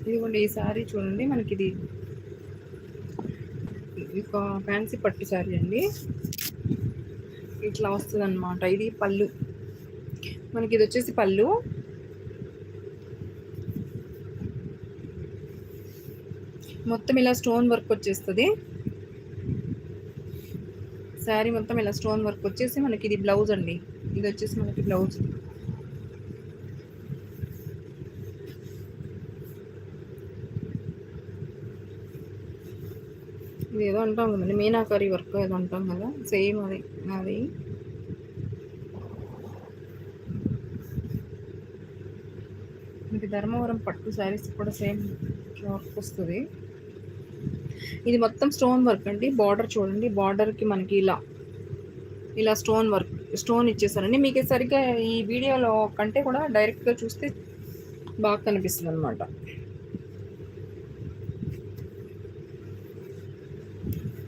ఇదిగోండి ఈ శారీ చూడండి. మనకి ఇది ఒక ఫ్యాన్సీ పట్టు శారీ అండి. ఇట్లా వస్తుందన్నమాట. ఇది పళ్ళు. మనకి ఇది వచ్చేసి పళ్ళు. మొత్తం ఇలా స్టోన్ వర్క్ వచ్చేస్తుంది. శారీ మొత్తం ఇలా స్టోన్ వర్క్ వచ్చేసి మనకి ఇది బ్లౌజ్ అండి. ఇది వచ్చేసి మనకి బ్లౌజ్. ఇది ఏదో అంటాం కదండి, మీనాకరీ వర్క్ ఏదో అంటాం కదా, సేమ్ అది అది. ఇది ధర్మవరం పట్టు శారీస్ కూడా సేమ్ వర్క్ వస్తుంది. ఇది మొత్తం స్టోన్ వర్క్ అండి. బార్డర్ చూడండి, బార్డర్కి మనకి ఇలా స్టోన్ ఇచ్చేసారండి. మీకు సరిగ్గా ఈ వీడియోలో కంటే కూడా డైరెక్ట్గా చూస్తే బాగా కనిపిస్తుంది అనమాట.